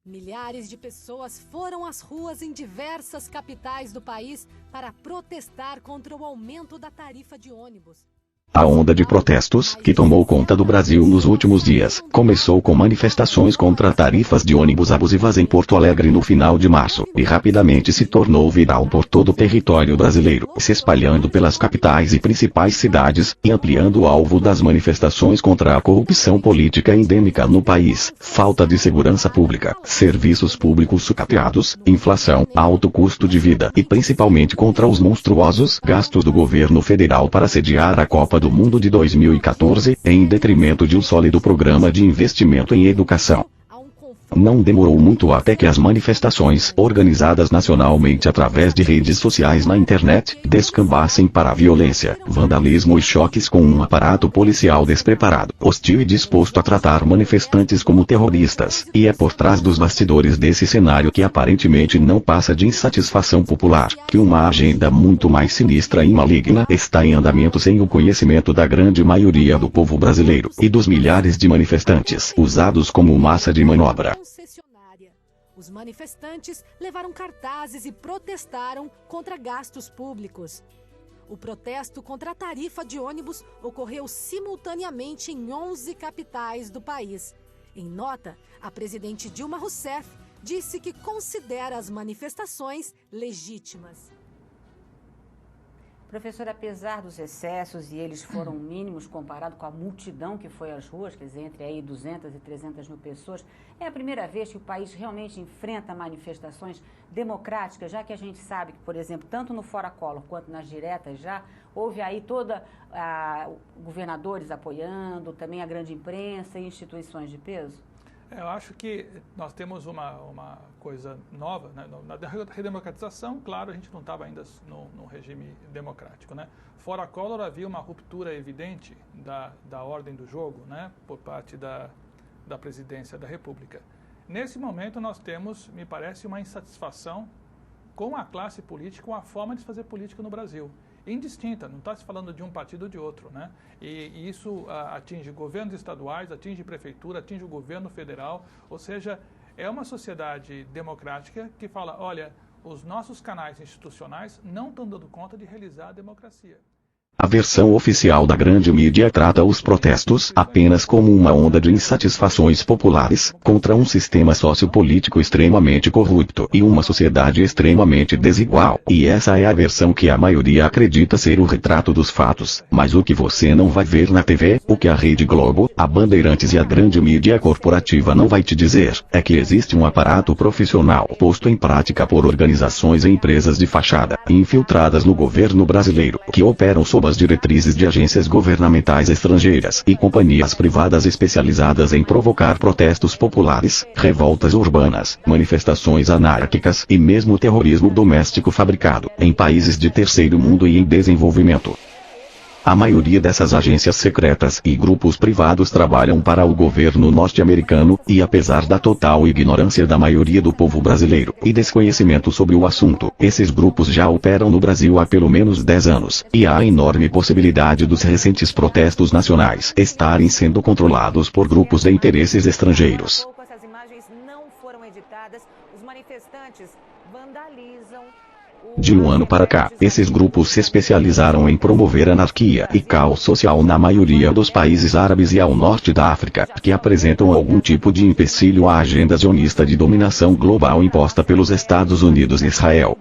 Milhares de pessoas foram às ruas em diversas capitais do país para protestar contra o aumento da tarifa de ônibus. A onda de protestos, que tomou conta do Brasil nos últimos dias, começou com manifestações contra tarifas de ônibus abusivas em Porto Alegre no final de março, e rapidamente se tornou viral por todo o território brasileiro, se espalhando pelas capitais e principais cidades, e ampliando o alvo das manifestações contra a corrupção política endêmica no país, falta de segurança pública, serviços públicos sucateados, inflação, alto custo de vida e principalmente contra os monstruosos gastos do governo federal para sediar a Copa do Mundo de 2014, em detrimento de um sólido programa de investimento em educação. Não demorou muito até que as manifestações, organizadas nacionalmente através de redes sociais na internet, descambassem para a violência, vandalismo e choques com um aparato policial despreparado, hostil e disposto a tratar manifestantes como terroristas. E é por trás dos bastidores desse cenário que aparentemente não passa de insatisfação popular, que uma agenda muito mais sinistra e maligna está em andamento sem o conhecimento da grande maioria do povo brasileiro, e dos milhares de manifestantes, usados como massa de manobra. Os manifestantes levaram cartazes e protestaram contra gastos públicos. O protesto contra a tarifa de ônibus ocorreu simultaneamente em 11 capitais do país. Em nota, a presidente Dilma Rousseff disse que considera as manifestações legítimas. Professor, apesar dos excessos, e eles foram mínimos comparado com a multidão que foi às ruas, quer dizer, entre aí 200 e 300 mil pessoas, é a primeira vez que o país realmente enfrenta manifestações democráticas, já que a gente sabe que, por exemplo, tanto no Fora Collor quanto nas diretas já, houve aí governadores apoiando, também a grande imprensa e instituições de peso? Eu acho que nós temos uma coisa nova, né? Na redemocratização, claro, a gente não estava ainda num regime democrático, né? Fora Collor havia uma ruptura evidente da ordem do jogo, né? Por parte da presidência da República. Nesse momento nós temos, me parece, uma insatisfação com a classe política, com a forma de fazer política no Brasil. Indistinta, não está se falando de um partido ou de outro, né? E isso atinge governos estaduais, atinge prefeitura, atinge o governo federal, ou seja, é uma sociedade democrática que fala, olha, os nossos canais institucionais não estão dando conta de realizar a democracia. A versão oficial da grande mídia trata os protestos apenas como uma onda de insatisfações populares contra um sistema sociopolítico extremamente corrupto e uma sociedade extremamente desigual. E essa é a versão que a maioria acredita ser o retrato dos fatos. Mas o que você não vai ver na TV, o que a Rede Globo, a Bandeirantes e a grande mídia corporativa não vai te dizer, é que existe um aparato profissional posto em prática por organizações e empresas de fachada, infiltradas no governo brasileiro, que operam sob as diretrizes de agências governamentais estrangeiras e companhias privadas especializadas em provocar protestos populares, revoltas urbanas, manifestações anárquicas e mesmo terrorismo doméstico fabricado em países de terceiro mundo e em desenvolvimento. A maioria dessas agências secretas e grupos privados trabalham para o governo norte-americano, e apesar da total ignorância da maioria do povo brasileiro e desconhecimento sobre o assunto, esses grupos já operam no Brasil há pelo menos 10 anos, e há a enorme possibilidade dos recentes protestos nacionais estarem sendo controlados por grupos de interesses estrangeiros. Essas imagens não foram editadas, os manifestantes vandalizam. De um ano para cá, esses grupos se especializaram em promover anarquia e caos social na maioria dos países árabes e ao norte da África, que apresentam algum tipo de empecilho à agenda sionista de dominação global imposta pelos Estados Unidos e Israel.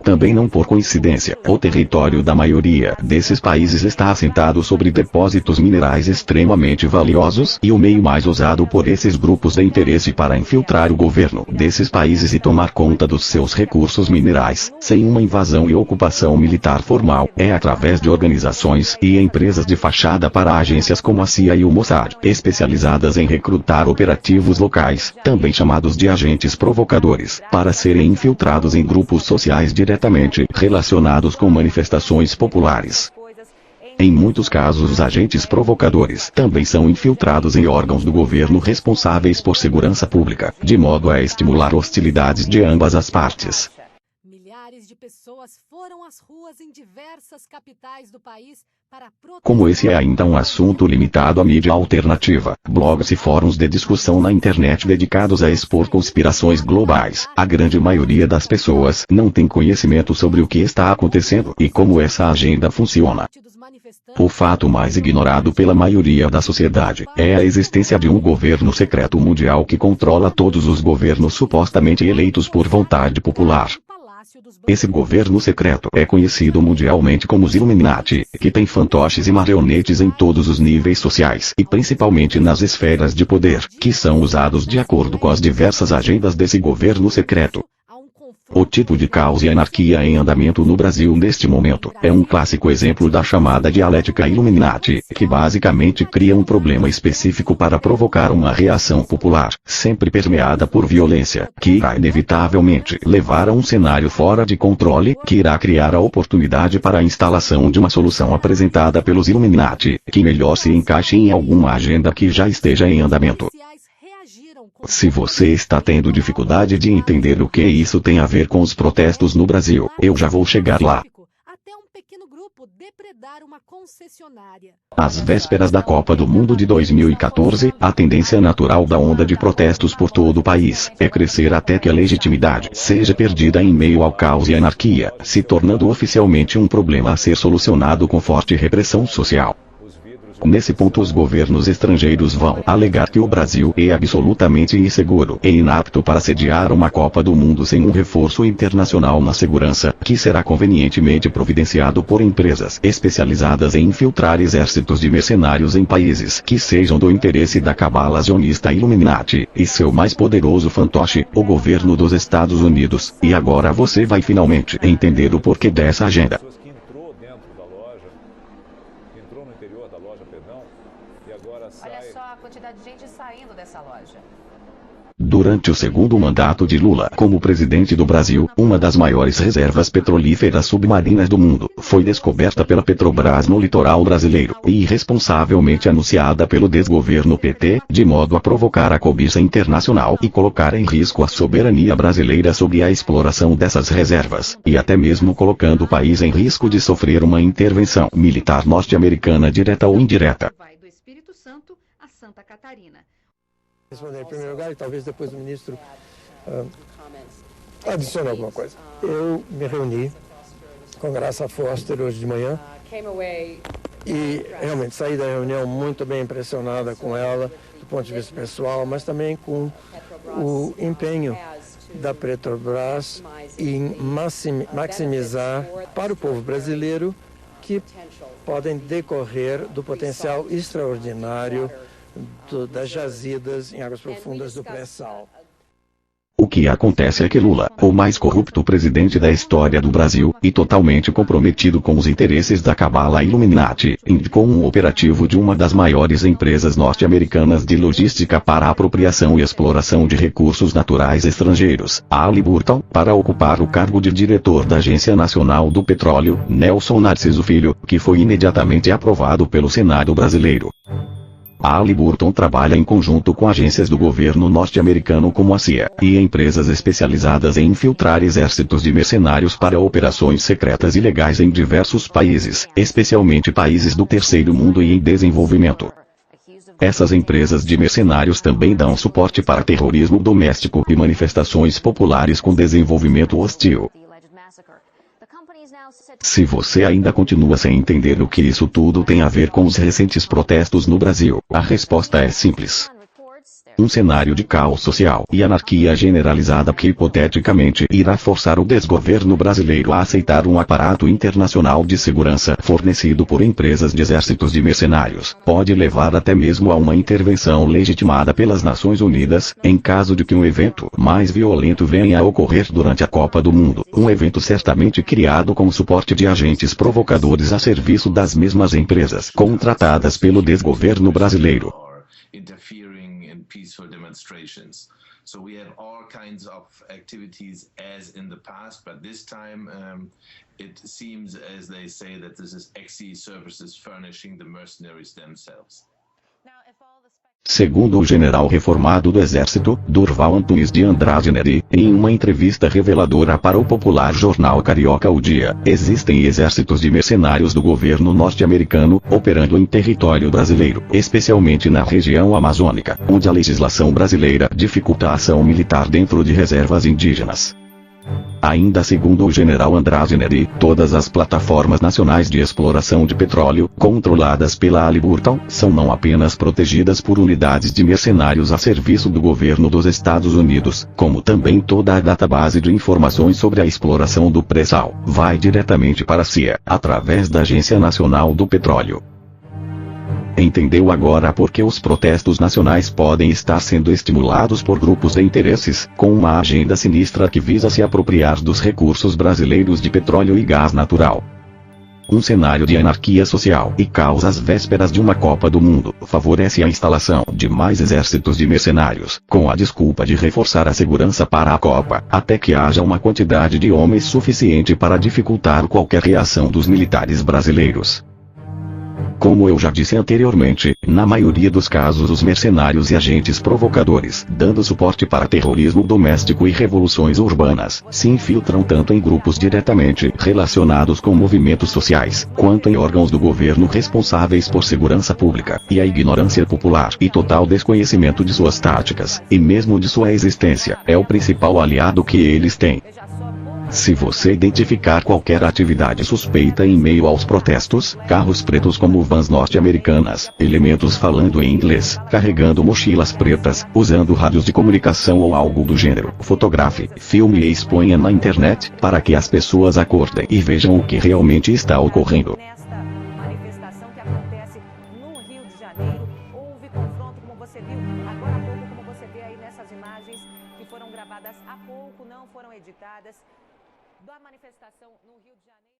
Também não por coincidência, o território da maioria desses países está assentado sobre depósitos minerais extremamente valiosos, e o meio mais usado por esses grupos de interesse para infiltrar o governo desses países e tomar conta dos seus recursos minerais, sem uma invasão e ocupação militar formal, é através de organizações e empresas de fachada para agências como a CIA e o Mossad, especializadas em recrutar operativos locais, também chamados de agentes provocadores, para serem infiltrados em grupos sociais diretamente relacionados com manifestações populares. Em muitos casos, os agentes provocadores também são infiltrados em órgãos do governo responsáveis por segurança pública, de modo a estimular hostilidades de ambas as partes. de pessoas foram às ruas em diversas capitais do país para protestar. Como esse é ainda um assunto limitado à mídia alternativa, blogs e fóruns de discussão na internet dedicados a expor conspirações globais, a grande maioria das pessoas não tem conhecimento sobre o que está acontecendo e como essa agenda funciona. O fato mais ignorado pela maioria da sociedade é a existência de um governo secreto mundial que controla todos os governos supostamente eleitos por vontade popular. Esse governo secreto é conhecido mundialmente como os Illuminati, que tem fantoches e marionetes em todos os níveis sociais e principalmente nas esferas de poder, que são usados de acordo com as diversas agendas desse governo secreto. O tipo de caos e anarquia em andamento no Brasil neste momento é um clássico exemplo da chamada dialética Illuminati, que basicamente cria um problema específico para provocar uma reação popular, sempre permeada por violência, que irá inevitavelmente levar a um cenário fora de controle, que irá criar a oportunidade para a instalação de uma solução apresentada pelos Illuminati, que melhor se encaixe em alguma agenda que já esteja em andamento. Se você está tendo dificuldade de entender o que isso tem a ver com os protestos no Brasil, eu já vou chegar lá. Às vésperas da Copa do Mundo de 2014, a tendência natural da onda de protestos por todo o país é crescer até que a legitimidade seja perdida em meio ao caos e anarquia, se tornando oficialmente um problema a ser solucionado com forte repressão social. Nesse ponto os governos estrangeiros vão alegar que o Brasil é absolutamente inseguro e inapto para sediar uma Copa do Mundo sem um reforço internacional na segurança, que será convenientemente providenciado por empresas especializadas em infiltrar exércitos de mercenários em países que sejam do interesse da cabala sionista Illuminati e seu mais poderoso fantoche, o governo dos Estados Unidos. E agora você vai finalmente entender o porquê dessa agenda. Olha só a quantidade de gente saindo dessa loja. Durante o segundo mandato de Lula como presidente do Brasil, uma das maiores reservas petrolíferas submarinas do mundo foi descoberta pela Petrobras no litoral brasileiro e irresponsavelmente anunciada pelo desgoverno PT, de modo a provocar a cobiça internacional e colocar em risco a soberania brasileira sobre a exploração dessas reservas, e até mesmo colocando o país em risco de sofrer uma intervenção militar norte-americana direta ou indireta. Vai do Espírito Santo a Santa Catarina. Responder em primeiro lugar e talvez depois o ministro adicione alguma coisa. Eu me reuni com a Graça Foster hoje de manhã e realmente saí da reunião muito bem impressionada com ela, do ponto de vista pessoal, mas também com o empenho da Petrobras em maximizar para o povo brasileiro que podem decorrer do potencial extraordinário das jazidas em águas profundas do pré-sal. O que acontece é que Lula, o mais corrupto presidente da história do Brasil, e totalmente comprometido com os interesses da cabala Illuminati, indicou um operativo de uma das maiores empresas norte-americanas de logística para a apropriação e exploração de recursos naturais estrangeiros, a Halliburton, para ocupar o cargo de diretor da Agência Nacional do Petróleo, Nelson Narciso Filho, que foi imediatamente aprovado pelo Senado brasileiro. A Halliburton trabalha em conjunto com agências do governo norte-americano como a CIA, e empresas especializadas em infiltrar exércitos de mercenários para operações secretas ilegais em diversos países, especialmente países do terceiro mundo e em desenvolvimento. Essas empresas de mercenários também dão suporte para terrorismo doméstico e manifestações populares com desenvolvimento hostil. Se você ainda continua sem entender o que isso tudo tem a ver com os recentes protestos no Brasil, a resposta é simples. Um cenário de caos social e anarquia generalizada que hipoteticamente irá forçar o desgoverno brasileiro a aceitar um aparato internacional de segurança fornecido por empresas de exércitos de mercenários, pode levar até mesmo a uma intervenção legitimada pelas Nações Unidas, em caso de que um evento mais violento venha a ocorrer durante a Copa do Mundo, um evento certamente criado com o suporte de agentes provocadores a serviço das mesmas empresas contratadas pelo desgoverno brasileiro. Peaceful demonstrations. So we have all kinds of activities as in the past, but this time it seems, as they say, that this is XE services furnishing the mercenaries themselves. Segundo o general reformado do Exército, Durval Antunes de Andrade Nery, em uma entrevista reveladora para o popular jornal carioca O Dia, existem exércitos de mercenários do governo norte-americano, operando em território brasileiro, especialmente na região amazônica, onde a legislação brasileira dificulta a ação militar dentro de reservas indígenas. Ainda segundo o general Andrade Nery, todas as plataformas nacionais de exploração de petróleo, controladas pela Halliburton, são não apenas protegidas por unidades de mercenários a serviço do governo dos Estados Unidos, como também toda a database de informações sobre a exploração do pré-sal, vai diretamente para a CIA, através da Agência Nacional do Petróleo. Entendeu agora por que os protestos nacionais podem estar sendo estimulados por grupos de interesses, com uma agenda sinistra que visa se apropriar dos recursos brasileiros de petróleo e gás natural. Um cenário de anarquia social e caos às vésperas de uma Copa do Mundo favorece a instalação de mais exércitos de mercenários, com a desculpa de reforçar a segurança para a Copa, até que haja uma quantidade de homens suficiente para dificultar qualquer reação dos militares brasileiros. Como eu já disse anteriormente, na maioria dos casos os mercenários e agentes provocadores, dando suporte para terrorismo doméstico e revoluções urbanas, se infiltram tanto em grupos diretamente relacionados com movimentos sociais, quanto em órgãos do governo responsáveis por segurança pública, e a ignorância popular e total desconhecimento de suas táticas, e mesmo de sua existência, é o principal aliado que eles têm. Se você identificar qualquer atividade suspeita em meio aos protestos, carros pretos como vans norte-americanas, elementos falando em inglês, carregando mochilas pretas, usando rádios de comunicação ou algo do gênero, fotografe, filme e exponha na internet, para que as pessoas acordem e vejam o que realmente está ocorrendo. Nesta manifestação que acontece no Rio de Janeiro, houve confronto, como você viu agora há pouco, como você vê aí nessas imagens que foram gravadas há pouco, não foram editadas, da manifestação no Rio de Janeiro.